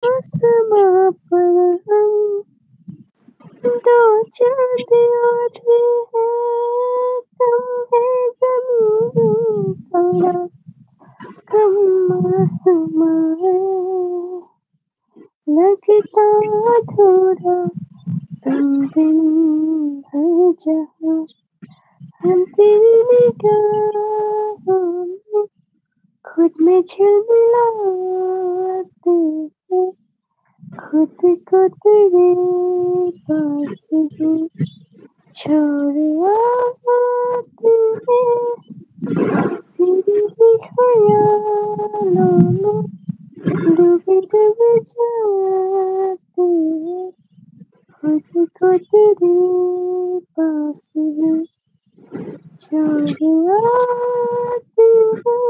आसमां पर हम दो चांद और हैं, तुम है ज़मीन थोड़ा कम आसमां है, लगता अधूरा तुम बिन हर जहां, हम तेरी निगाहों में खुद में झिलमिलाते हैं, खुद को तेरे पास ही छोड़ आते हैं, तेरे ही ख्यालों में डूबे डूबे जाते हैं, खुद को तेरे पास ही छोड़ आते हैं।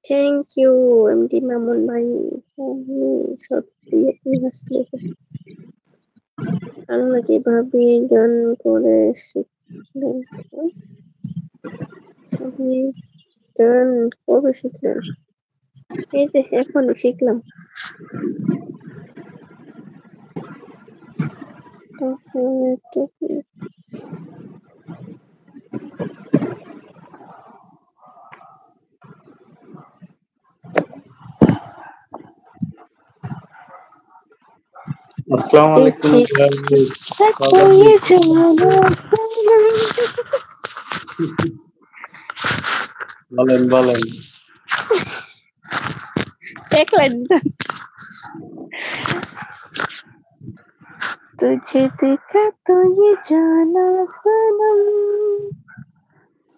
থ্যাংক ইউ এমডি মামুন ভাই, আমি সত্যি আপনি হাসলে আল্লাহ যেভাবে গান করে শিখলেন, আপনি গান কবে শিখলেন? এই যে এখনই শিখলাম। তাহলে তো কি? আসসালামু আলাইকুম ভাই। থাকো ये জানা বলেন বলেন। एक लाइन तुझे देखा तो ये जाना सनम,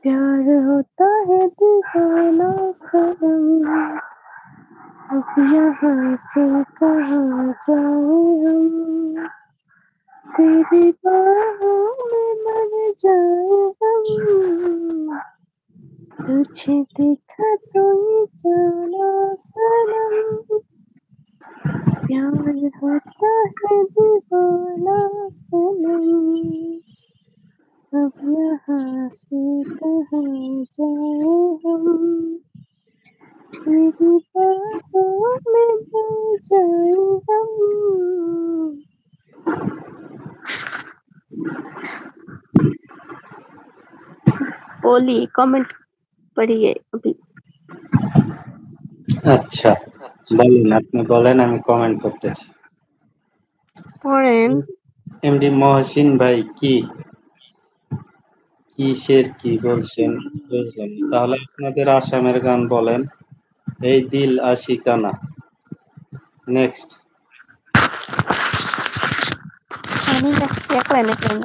प्यार होता है दीवाना सनम, अब यहाँ से कहाँ जाए हम, तेरी बाहों में मर जाए हम, तुझे देखा तो ये जाना सनम, प्यार होता है दीवाना सनम, अब यहाँ से कहाँ जाए हम, तेरी बाहों में मर जाए हम। बोलिए, कमेंट पढ़िए अभी। আচ্ছা বলেন, আপনি বলেন, আমি কমেন্ট করতেছি। পড়েন। এমডি মহসিন ভাই কিসের কি বলছেন বুঝলাম না। তাহলে আপনাদের আসামের গান বলেন। এই দিল আশিকানা। নেক্সট। আমি এক লাইনে কেন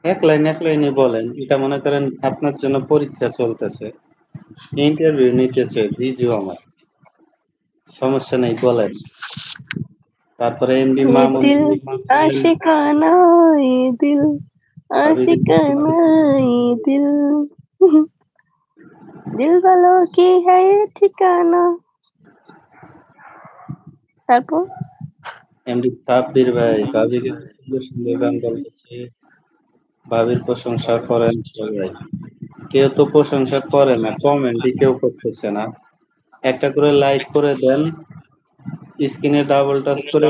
এক লাইনে বলেন। এটা মনে করেন আপনার জন্য পরীক্ষা চলতেছে, ইন্টারভিউ নিতেছে জিজু আমার, সমস্যা নেই বলেন। তারপরে এমডি ये মামুন दिल বলেন। आशिकाना, ये दिल आशिकाना, ये दिल दिल वालों की है ये ठिकाना। তারপর এমডি তাব্বির ভাই, ভাবিকে সুন্দর সুন্দর গান বলতেছে, ভাবির প্রশংসা করেন সবাই। কেউ তো প্রশংসা করে না, কমেন্টই কেউ করতেছে না। একটা করে লাইক করে দেন, স্ক্রিনে ডাবল টাচ করে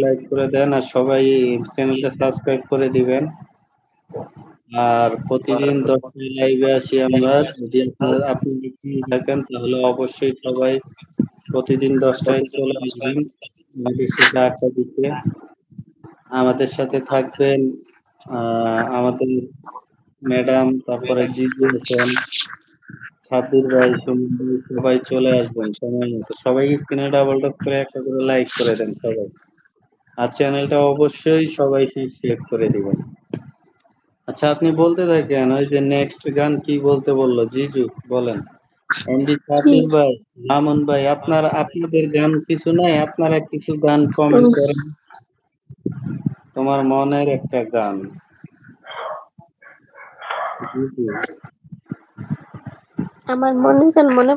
লাইক করে দেন, আর সবাই চ্যানেলটা সাবস্ক্রাইব করে দিবেন। আর প্রতিদিন 10টায় লাইভে আসি আমরা। যদি আপনি ফ্রি থাকেন তাহলে অবশ্যই সবাই প্রতিদিন 10টায় চলে আসবেন আমাদের সাথে আড্ডা দিতে। আমাদের সাথে থাকবেন আমাদের ম্যাডাম, তারপরে জিজু আছেন, সাব্বির ভাই, সুমন ভাই, সবাই চলে আসবেন সময় মতো। সবাই স্ক্রিনে ডাবল ট্যাপ করে একটা করে লাইক করে দেন সবাই। আর চ্যানেলটা অবশ্যই সবাই সাবস্ক্রাইব করে দিবেন। আচ্ছা আপনি বলতে থাকেন, ওই যে নেক্সট গান কি বলতে বললো জিজু, বলেন। এমডি কি সাব্বির ভাই, মামুন ভাই, আপনাদের গান কিছু নাই? আপনারা কিছু গান কমেন্ট করেন, তোমার মনের একটা গান। জিজু আমার মনে